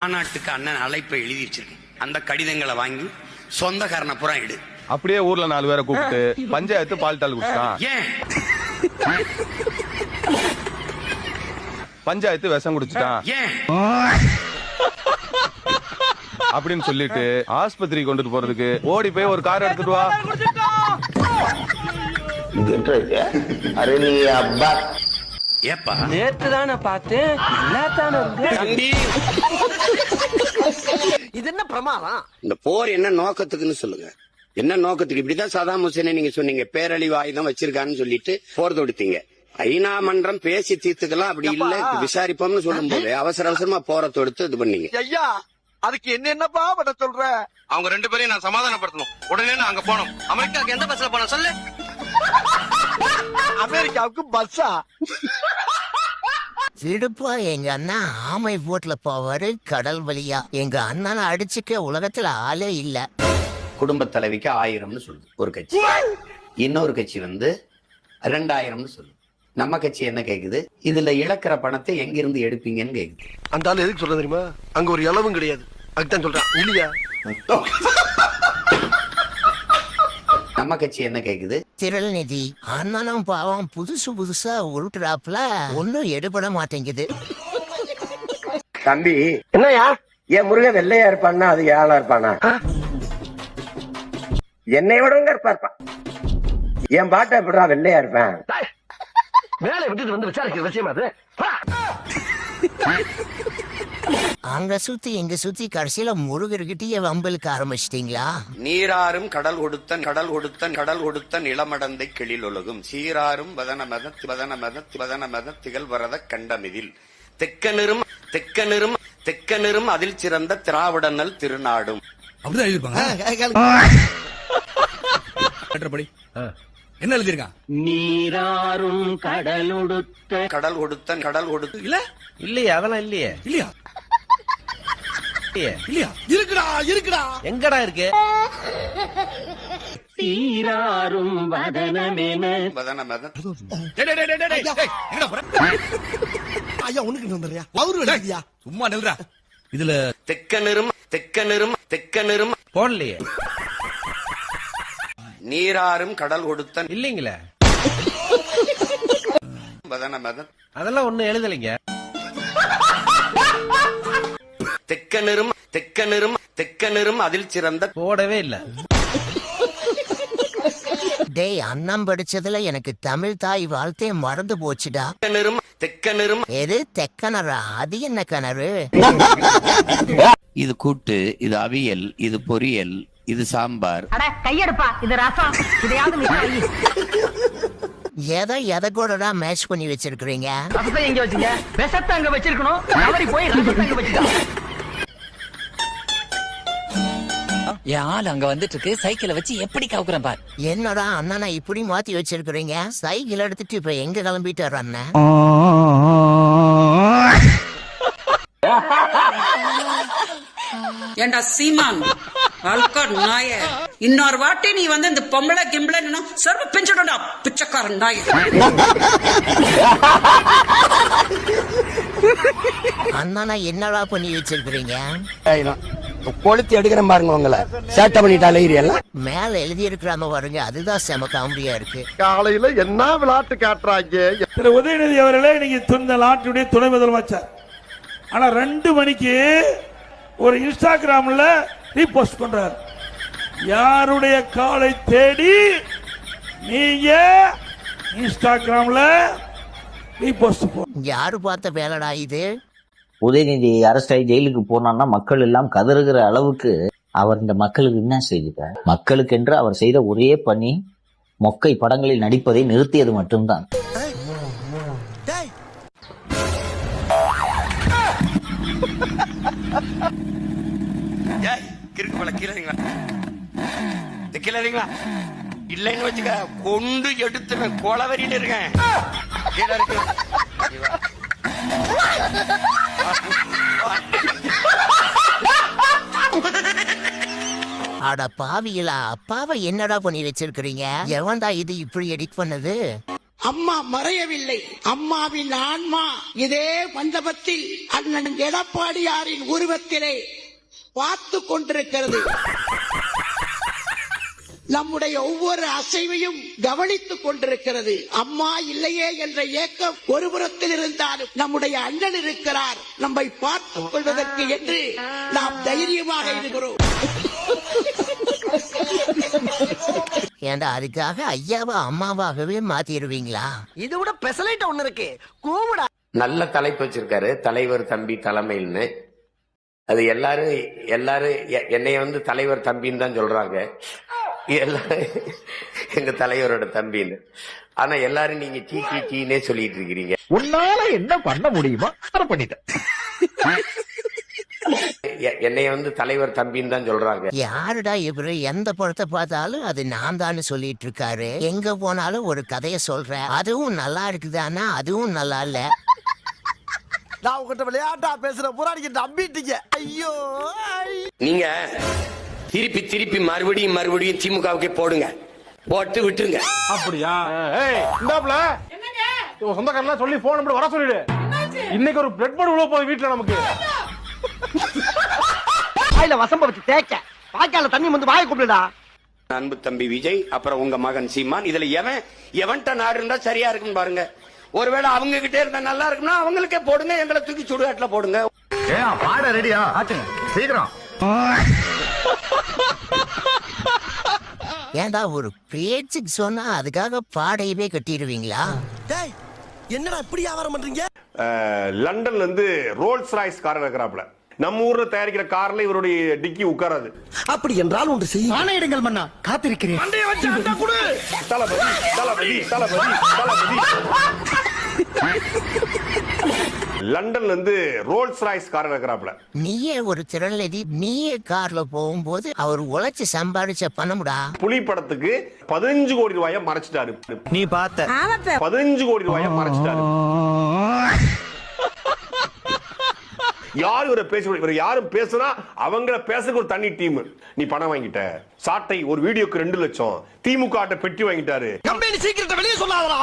மாநாட்டுக்கு அண்ணன் அழைப்பை எழுதி வச்சிருக்கேன். அந்த கடிதங்களை வாங்கி சொந்தக்காரனை புறா எடு. அப்படியே ஊர்ல 4 பேரை கூப்பிட்டு பஞ்சாயத்து பால்டால் குடிச்சான். ஏன் பஞ்சாயத்து விஷம் குடிச்சிட்டான் ஏன் அப்படின்னு சொல்லிட்டு ஆஸ்பத்திரி கொண்டுட்டு போறதுக்கு ஓடி போய் ஒரு கார் எடுத்துட்டு வா. ஏப்பா நேத்து தானே பார்த்தேன். இது என்ன பிரமாதம்? இந்த போர் என்ன நோக்கத்துக்குன்னு சொல்லுங்க. என்ன நோக்கத்துக்கு? இப்படிதான் சதாம் ஹுசேனை நீங்க சொன்னீங்க பேரழிவு ஆயுதம் வச்சிருக்கான்னு சொல்லிட்டு போர் தொடுத்தீங்க. ஐநா மன்றம் பேசி தீர்த்துக்கலாம், அப்படி இல்ல விசாரிப்போம்னு சொல்லும் போது அவசர அவசரமா போரை தொடுத்து இது பண்ணீங்க. ஐயா அதுக்கு என்னப்பா பண்ண சொல்ற? அவங்க 2 பேரையும் நான் சமாதானப்படுத்தணும். உடனே நான் அங்க போனோம். அமெரிக்காவுக்கு எந்த பஸ்ல போனோம் சொல்லு? அமெரிக்காவுக்கு பஸ்ஸா? விடுப்பா, எங்க அண்ணா ஆமை போட்ல போவாரு கடல் வழியா. எங்க அண்ணனை அடிச்சுக்க உலகத்துல ஆளே இல்ல. குடும்ப தலைவிக்கு 1000ன்னு சொல்லுது ஒரு கட்சி, இன்னொரு கட்சி 2000ன்னு சொல்லுது. நம்ம கட்சி என்ன கேக்குது? இதுல இழக்கிற பணத்தை எங்கிருந்து எடுப்பீங்கன்னு கேக்குது. அந்த ஆளு எதுக்கு சொல்ற தெரியுமா? அங்க ஒரு இளவும் கிடையாது, அதுதான் சொல்றான். இல்லையா? நம்ம கட்சி என்ன கேக்குது? திரள்நிதி அண்ணனும் பாவம் புதுசு புதுசா உருட்டுறாப்புல ஒன்னும் எடுபட மாட்டேங்குது. தம்பி என்னையா? என் முருகன் வெள்ளையா இருப்பான்னா அது ஏழா இருப்பானா? என்னை விடங்க இருப்பான். என் பாட்டை எப்படா வெள்ளையா இருப்பேன்? வேலை விட்டுட்டு வந்து விசாரிக்கிற விஷயம் அது. அங்க சுத்தி இங்க சுத்தி கடைசியில முருகர்கிட்டயே வம்பலுக்கு ஆரம்பிச்சிட்டீங்களா? நீராறும் கடல் கொடுத்த நிலமடந்தை கிளில் ஒழுகும் சீராறும் வதன திகழ் வரத கண்டமிதில் தெக்கனிரும் அதில் சிறந்த திராவிடனல் திருநாடும். அப்படிதான் எழுதிருப்பாங்க. என்ன எழுதிருக்கான்? நீராறும் கடல் கொடுத்த இல்ல இல்லையா? அதெல்லாம் இல்லையே. இல்லையா? இல்லையா? இருக்குடா. எங்கடா இருக்கு? சீராரும் வதனமேன ஐயா உனக்கு வந்துறியா? அவரு எழுதியா? சும்மா நில்றா. இதுல தெக்கனிரும் போடலையே. நீராறும் கடல் கொடுத்த இல்லீங்களே. வதன அதெல்லாம் ஒண்ணும் எழுதலைங்க. தெக்கனிரும் அதில் சிறந்த போடவே இல்ல. டேய், அண்ணன் படிச்சதுல எனக்கு தமிழ் தாய் வாழ்த்தையே மறந்து போச்சுடா. தெக்கனிரும் எது தெக்கனரா? அது என்ன கனரு? இது கூட்டு, இது அவியல், இது பொரியல், இது சாம்பார். கையெடுப்பா, இது ரசம். இதையாவது எதை கூடடா மேட்ச் பண்ணி வச்சிருக்கீங்க? ரசத்தை எங்க வச்சீங்க? விஷத்தை அங்க வச்சிருக்கணும். அவரி போய் ரசத்தை அங்க வச்சுட்டான். என் ஆள் அங்க வந்துட்டு இருக்கு. சைக்கிளை வச்சு எப்படி கவுக்குறேன் பார். என்னடா அண்ணனா இப்படி மாத்தி வச்சிருக்கீங்க? சைக்கிள் எடுத்துட்டு இப்ப எங்க கிளம்பிட்டாரு அண்ணன்? ஏண்டா சீமான் அல்கர் நாய, இன்னொரு வாட்டி நீ வந்து இந்த பொம்பளை கிம்பளை சர்வ பிஞ்சுடா பிச்சைக்காரன் நாய. அண்ணனா என்னடா பண்ணி வச்சிருக்கீங்க? கொளுத்தி எடுக்கிறேன் பாருங்க உங்களை. சேட்டை பண்ணிட்டாலே மேல எழுதி இருக்கிறாம பாருங்க, அதுதான் செம காமெடியா இருக்கு. காலையில என்ன விளையாட்டு காட்டுறாங்க. திரு உதயநிதி அவர்களே, இன்னைக்கு இந்த நாட்டுடைய துணை முதலமைச்சர். ஆனா 2 மணிக்கு ஒரு இன்ஸ்டாகிராம்ல ரீபோஸ்ட் பண்றாரு. யாருடைய காலை தேடி நீங்க இன்ஸ்டாகிராம்ல ரீபோஸ்ட் போ. யாரு பார்த்த வேலைடா இது? உதயநிதி அரஸ்ட் ஆகி ஜெயிலுக்கு போனான்னா மக்கள் எல்லாம் கதறுகிற அளவுக்கு அவர் இந்த மக்களுக்கு என்ன செய்தார்? மக்களுக்கென்று அவர் செய்த ஒரே பணி மொக்கை படங்களில் நடிப்பதை நிறுத்தியது மட்டும்தான். கீழே இல்லைன்னு வச்சுக்க கொண்டு எடுத்து கொலவரின்னு இருக்கேன். கீழே இருக்கு. அட பாவிகளா, அப்பாவை என்னடா பண்ணி வச்சிருக்கீங்க? எவன்டா இது இப்படி எடிட் பண்ணது? அம்மா மறையவில்லை. அம்மாவின் ஆன்மா இதே மண்டபத்தில் அண்ணன் எடப்பாடியாரின் உருவத்திலே பார்த்து கொண்டிருக்கிறது. நம்முடைய ஒவ்வொரு அசைவையும் கவனித்துக் கொண்டிருக்கிறது. அம்மா இல்லையே என்ற ஏக்கம் ஒரு புறத்தில் இருந்தாலும் நம்முடைய அண்ணன் இருக்கிறார் நம்மை பார்த்துக் கொள்வதற்கு என்று நாம் தைரியமாக இருக்கிறோம். ஏண்டா அதுக்காக ஐயாவை அம்மாவாகவே மாத்திடுவீங்களா? இதை விட பெசலைட் ஒண்ணு இருக்கு, கூவுடா. நல்ல தலைப்பு வச்சிருக்காரு, தலைவர் தம்பி தலைமையில்னு. அது எல்லாரும் என்னைய வந்து தலைவர் தம்பின்னு தான் சொல்றாங்க. எல்லாரும் எங்க தலைவரோட தம்பின்னு. ஆனா எல்லாரும் நீங்க டீனே சொல்லிட்டு இருக்கிறீங்க. உன்னால என்ன பண்ண முடியுமோ அதை பண்ணிட்டேன். என்னைய வந்து தலைவர் தம்பின்னு தான் சொல்றாங்க. யாருடா இவரு? எந்த படத்தை பார்த்தாலும் அது நான் தான் சொல்லிட்டு இருக்காரு. எங்க போனாலும் ஒரு கதைய சொல்ற, அதுவும் நல்லா இருக்குதானா? அதுவும் நல்லா இல்ல. நான் உங்ககிட்ட விளையாட்டா பேசுற புறாடிக்கு நம்பிட்டீங்க. ஐயோ, நீங்க திருப்பி மறுபடியும் திமுகவுக்கே போடுங்க, போட்டு விட்டுருங்க. அப்படியா? இந்தாப்ல சொந்தக்காரெல்லாம் சொல்லி போன் நம்பர் வர சொல்லிடு. இன்னைக்கு ஒரு பிளட் போர்டு உள்ள போகுது வீட்டுல நமக்கு. வாயில வசம்ப வச்சு தேக்க, வாய்க்கால தண்ணி வந்து வாயை கூப்பிடுடா. அன்பு தம்பி விஜய், அப்புறம் உங்க மகன் சீமான். இதுல எவன்ட்ட நாடு இருந்தா சரியா இருக்குன்னு பாருங்க. ஒருவேளை அவங்க கிட்டே இருந்தா நல்லா இருக்குன்னா அவங்களுக்கே போடுங்க, எங்களை தூக்கி சுடுகாட்டுல போடுங்க. பாட ரெடியா? சீக்கிரம். ஏண்டா ஒரு பேச்சுக்கு சொன்னா அதுக்காக பாடையவே கட்டிடுவீங்களா? டேய், என்னடா இப்படி வியாபாரம் பண்றீங்க? லண்டன்ல இருந்து ரோல்ஸ் ராய்ஸ் கார் இருக்கிறாப்ல. நம்ம ஊர்ல தயாரிக்கிற கார்ல இவருடைய டிக்கி உட்காராது. அப்படி என்றால் ஒன்று செய்ய ஆணையிடுங்கள் மன்னா, காத்திருக்கிறேன். தளபதி லண்டன்ல இருந்து ரோல்ஸ் ராய்ஸ் கார் இருக்கிறாப்ல. நீயே ஒரு திறனதி, நீயே கார்ல போகும்போது அவர் உழைச்சு சம்பாதிச்ச பணம்டா. புலி படத்துக்கு 15 கோடி ரூபாயை மறைச்சிட்டாரு. நீ பார்த்த 15 கோடி ரூபாயை மறைச்சிட்டாரு. யாரு இவரை பேச, யாரும் பேசுனா அவங்கள பேசுறதுக்கு ஒரு தனி டீம். நீ பணம் வாங்கிட்ட, சாட்டை ஒரு வீடியோக்கு 2 லட்சம், திமுக ஆட்ட பெட்டி வாங்கிட்டாரு. கம்பெனி சீக்கிரத்தை வெளியே சொல்லாதடா.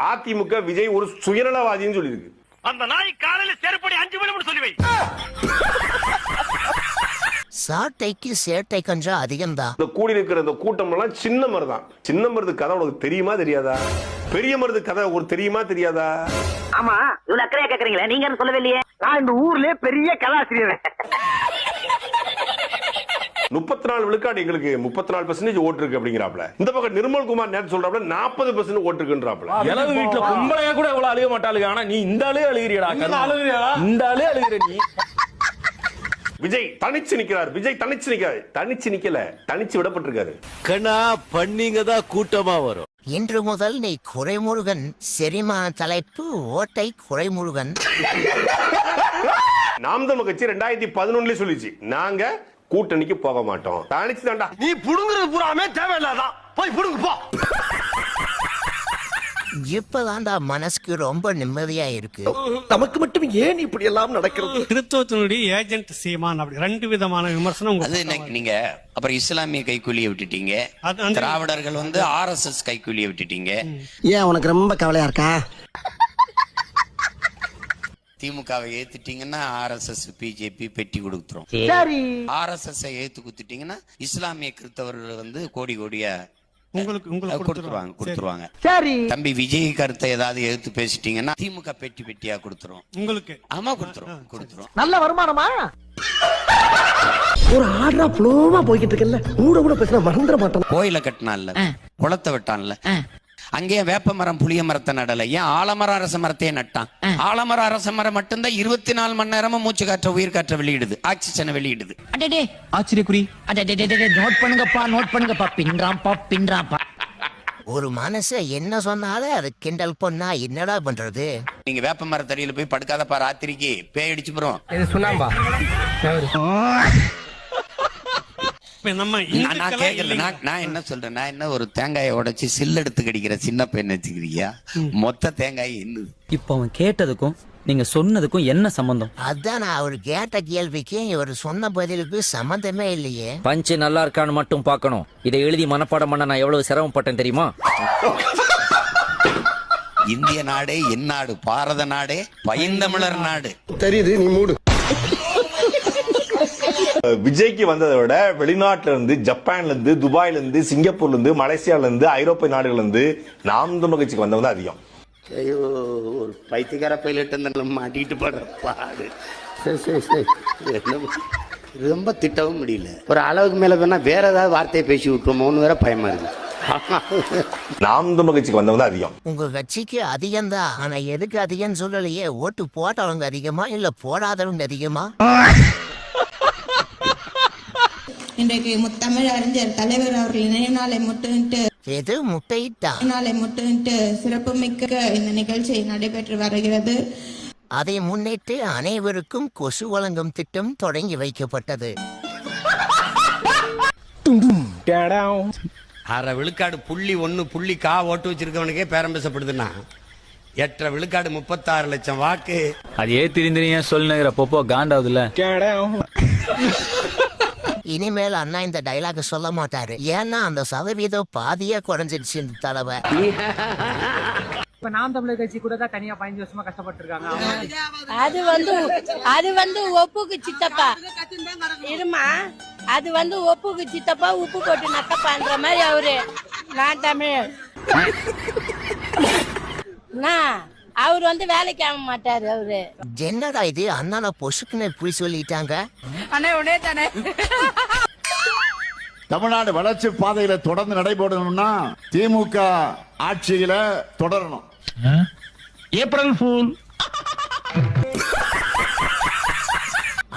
அதிமுக விஜய் ஒரு சுயநலவாதின்னு சொல்லியிருக்கு. அந்த நாய் காலையில செருப்படி 5 மணி சொல்லி வை. சாட்டைக்கு சேட்டை கொஞ்சம் அதிகம்தான். இந்த கூடி இருக்கிற இந்த கூட்டம் எல்லாம் சின்ன மருது தான். சின்ன மருது கதை உனக்கு தெரியுமா தெரியாதா? பெரிய மருது கதை ஒரு தெரியுமா தெரியாதா? ஆமா, இவ்வளவு அக்கறையா கேக்குறீங்களா? நீங்க சொல்லவே இல்லையே. நான் இந்த ஊர்லயே பெரிய கலாசிரியர். 34 விழுக்காடு எங்களுக்கு 34% ஓட்டு இருக்கு அப்படிங்கிறாப்ல. இந்த பக்கம் நிர்மல்குமார் நேற்று சொல்றாப்ல 40% ஓட்டு இருக்குன்றாப்ல. எனது வீட்டுல கும்பலையா கூட இவ்வளவு அழுக மாட்டாளுங்க. ஆனா நீ இந்த ஆளே அழுகிறியடா. இந்த ஆளே அழுகிற நீ. விஜய் தனிச்சு நிக்கிறார். விஜய் தனிச்சு நிக்கிறார். தனிச்சு நிக்கல, தனிச்சு விடப்பட்டிருக்காரு. கண்ணா பண்ணீங்க தான் கூட்டமா வரும். இன்று முதல் நீ குறைமுருகன். சரிமா தலைப்பு ஓட்டை குறைமுருகன். நாம் தமிழ் கட்சி 2011 சொல்லிச்சு, நாங்க கூட்டணிக்கு போக மாட்டோம். தனிச்சு தாண்டா. நீ புடுங்குறது பூராமே தேவையில்லாதான். போய் புடுங்கு போ. இப்பதான்டா மனசுக்கு ரொம்ப நிம்மதியா இருக்கு. நமக்கு மட்டும் ஏன் இப்படி எல்லாம் நடக்கிறது? கிறிஸ்தவத்தினுடைய ஏஜென்ட் சீமான், அப்படி 2 விதமான விமர்சனம். அது நீங்க அப்புறம் இஸ்லாமிய கைக்கூலியை விட்டுட்டீங்க, திராவிடர்கள் வந்து RSS கைக்கூலியை விட்டுட்டீங்க. ஏன் உனக்கு ரொம்ப கவலையா இருக்கா? திமுகவை ஏத்துட்டீங்கன்னா RSS பிஜேபி பெட்டி கொடுத்துரும். RSS ஏத்து குத்துட்டீங்கன்னா இஸ்லாமிய கிறிஸ்தவர்கள் வந்து கோடியா கொடுத்துருவாங்க. தம்பி விஜய் கருத்தை ஏதாவது எடுத்து பேசிட்டீங்கன்னா திமுக பெட்டியா கொடுத்துரும் உங்களுக்கு. ஆமா கொடுத்துரும். நல்ல வருமானமா? ஒரு ஆர்டரா ஃப்ளோவா போய்கிட்டு இருக்கல, கூட பேசினா மறந்துட மாட்டோம். கோயில கட்டினான்ல, குளத்தை வெட்டான்ல, அங்கே வேப்ப மரம் புளிய மரத்தை நடல, ஏன் ஆலமரம் அரச மரத்தையே நட்டான்? ஆலமரம் அரச மரம் மட்டும்தான் 24 மணி நேரமும் மூச்சு காற்ற உயிர் காற்ற வெளியிடுது, ஆக்சிஜனை வெளியிடுது. ஆச்சரியக்குறி. நோட் பண்ணுங்கப்பா. பின்றாம்பா. ஒரு மனச என்ன சொன்னாலும் அது கிண்டல் பண்ணா என்னடா பண்றது? நீங்க வேப்ப மரத்தடியில போய் படுக்காதப்பா, ராத்திரிக்கு பேய் அடிச்சு போறோம். சொன்னாம்பா. நான் என்ன சொல்றேன், நான் என்ன ஒரு தேங்காயை உடைச்சு சில்லு எடுத்து கடிக்கிற சின்ன பையன் வச்சுக்கிறியா? மொத்த தேங்காய் என்ன? இப்ப அவன் கேட்டதுக்கும் நீங்க சொன்னதுக்கும் என்ன சம்பந்தம்? அதான் நான் அவர் கேட்ட கேள்விக்கு இவர் சொன்ன பதிலுக்கு சம்பந்தமே இல்லையே. பஞ்ச் நல்லா இருக்கான்னு மட்டும் பார்க்கணும். இதை எழுதி மனப்பாடம் பண்ண நான் எவ்வளவு சிரமப்பட்டேன் தெரியுமா? இந்திய நாடே என் நாடு, பாரத நாடே பைந்தமிழர் நாடு. தெரியுது, நீ மூடு. விஜய்க்கு வந்ததை விட வெளிநாட்டுல இருந்து, ஜப்பான்ல இருந்து, துபாயில இருந்து, சிங்கப்பூர்ல இருந்து, மலேசியால இருந்து, ஐரோப்பிய நாடுகள்ல இருந்து நாம் தமிழர் கட்சிக்கு வந்தவங்க அதிகம். ஐயோ, ஒரு பைத்தியக்கார பைலட் மாட்டிட்டு படுற பாடு. சரி, ரொம்ப திட்டவும் முடியல. ஒரு அளவுக்கு மேல வேணா வேற ஏதாவது வார்த்தையை பேசி விட்டுருமோன்னு வேற பயமா இருக்கு. நாம் தமிழர் கட்சிக்கு வந்தவங்க அதிகம். உங்க கட்சிக்கு அதிகம்தான், ஆனா எதுக்கு அதிகம்னு சொல்லலையே. ஓட்டு போட்டவங்க அதிகமா இல்ல போடாதவங்க அதிகமா? இன்றைக்கு முத்தமிழ் அறிஞர் தலைவர் அவர்கள் நினைவு நாளை முன்னிட்டு எது முட்டையிட்டா நாளை முன்னிட்டு சிறப்புமிக்க இந்த நிகழ்ச்சி நடைபெற்று வருகிறது. அதை முன்னிட்டு அனைவருக்கும் கொசு வழங்கும் திட்டம் தொடங்கி வைக்கப்பட்டது. அரை விழுக்காடு .1 ஓட்டு வச்சிருக்கவனுக்கே பேரம் பேசப்படுதுன்னா 8 விழுக்காடு 36 லட்சம் வாக்கு. அதே திரிந்திரியா சொல்லுங்கிற பொப்போ காண்டாவதுல. இனிமேல் அண்ணா இந்த டைலாக் சொல்ல மாட்டாரு. ஏன்னா அந்த சதவீதம் பாதியா குறைஞ்சிடுச்சு இந்த தலைவர். இப்ப நாம் தமிழர் கட்சி கூட தான் தனியா 15 வருஷமா கஷ்டப்பட்டு இருக்காங்க. அது வந்து ஒப்புக்கு சித்தப்பா இருமா, அது வந்து ஒப்புக்கு சித்தப்பா உப்பு போட்டு நக்கப்பான்ற மாதிரி அவரு நான் தமிழ் அவர் வந்து வேலைக்கு ஆக மாட்டாரு. அவரு என்னடா இது, அண்ணா பொசுக்குன்னு இப்படி சொல்லிட்டாங்க. தமிழ்நாடு வளர்ச்சி பாதையில தொடர்ந்து நடைபெறணும்னா திமுக ஆட்சியில தொடரணும். April fool.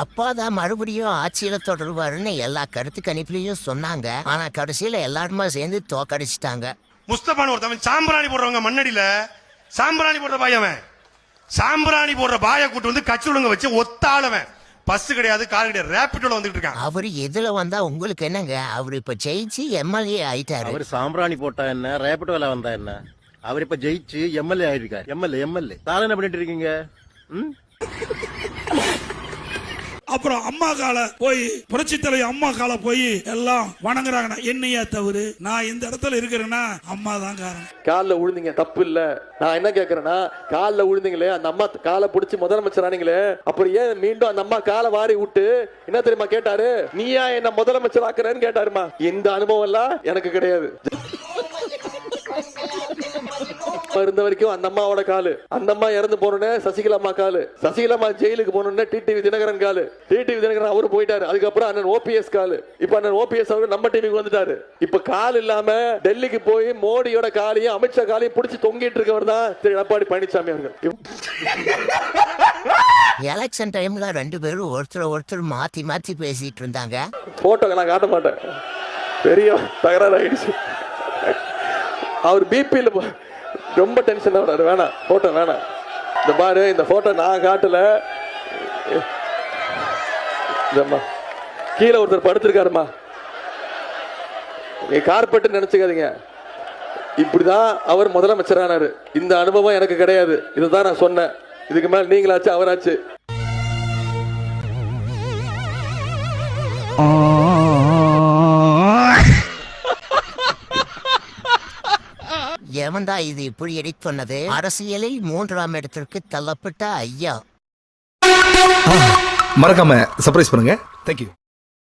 அப்பாதான் மறுபடியும் ஆட்சியில தொடருவாருன்னு எல்லா கருத்து கணிப்புலயும் சொன்னாங்க. ஆனா கடைசியில எல்லாருமா சேர்ந்து தோக்கடிச்சிட்டாங்க. முஸ்தபான் ஒருத்தவன் சாம்பிராணி போடுறவங்க மண்ணடியில சாம்பிராணி போடுற பாயவன், சாம்பிராணி போடுற பாய கூட்டு வந்து கட்சி ஒழுங்க வச்சு ஒத்தாளவன். பஸ் கிடையாது, கார் கிடையாது, ரேபிட்டோல வந்துட்டு இருக்கான். அவரு எதுல வந்தா உங்களுக்கு என்னங்க? அவரு இப்ப ஜெயிச்சு எம்எல்ஏ ஆயிட்டாரு. அவர் சாம்பிராணி போட்டா என்ன, ரேபிட்டோல வந்தா என்ன? அவர் இப்ப ஜெயிச்சு எம்எல்ஏ ஆயிருக்காரு. எம்எல்ஏ தார என்ன பண்ணிட்டு இருக்கீங்க? அப்புறம் அம்மா கால போய் புரட்சி தலைவர் அம்மா கால போய் எல்லாம் வணங்குறாங்க. என்னையா தவறு? நான் இந்த இடத்துல இருக்கிறேன்னா அம்மா தான் காரணம். காலில் விழுந்தீங்க, தப்பு இல்ல. நான் என்ன கேக்குறேன்னா, காலில் விழுந்தீங்களே, அந்த அம்மா காலை பிடிச்சி முதலமைச்சர் ஆனீங்களே, அப்புறம் ஏன் மீண்டும் அந்த அம்மா காலை வாரி விட்டு என்ன தெரியுமா கேட்டாரு? நீயா என்ன முதலமைச்சர் ஆக்குறேன்னு கேட்டாருமா. இந்த அனுபவம் எல்லாம் எனக்கு கிடையாது. இருந்த வரைக்கும் அந்த அம்மாவோட காலு, அந்த அம்மா இறந்து போனோடனே சசிகலா அம்மா காலு, சசிகலா அம்மா ஜெயிலுக்கு போனோடனே டிடிவி தினகரன் காலு, டிடிவி தினகரன் அவரு போயிட்டாரு. அதுக்கப்புறம் அண்ணன் ஓபிஎஸ் காலு, இப்ப அண்ணன் ஓபிஎஸ் அவரு நம்ம டிவிக்கு வந்துட்டாரு. இப்ப கால் இல்லாம டெல்லிக்கு போய் மோடியோட காலையும் அமித்ஷா காலையும் பிடிச்சி தொங்கிட்டு இருக்கவர் தான் திரு எடப்பாடி பழனிசாமி அவர்கள். எலெக்ஷன் டைம்ல 2 பேரும் ஒருத்தர் மாத்தி மாத்தி பேசிட்டு இருந்தாங்க. போட்டோ நான் காட்ட மாட்டேன், பெரிய தகராறு ஆயிடுச்சு. அவர் பிபில ரொம்ப டென்ஷன் ஆகுறாரு. வேணாம், போட்டோ வேணாம். இந்த பாரு, இந்த போட்டோ நான் காட்டல. கீழே ஒருத்தர் படுத்திருக்காருமா, நீ கார்பெட் நினைச்சுக்காதீங்க. இப்படிதான் அவர் முதலமைச்சரானாரு. இந்த அனுபவம் எனக்கு கிடையாது. இதுதான் நான் சொன்னேன். இதுக்கு மேல நீங்களாச்சு அவராச்சு. எவன்டா இது இப்படி எடிட் பண்ணது? அரசியலில் 3ஆம் இடத்திற்கு தள்ளப்பட்ட ஐயா. மறக்காம சர்ப்ரைஸ் பண்ணுங்க. தேங்க்யூ.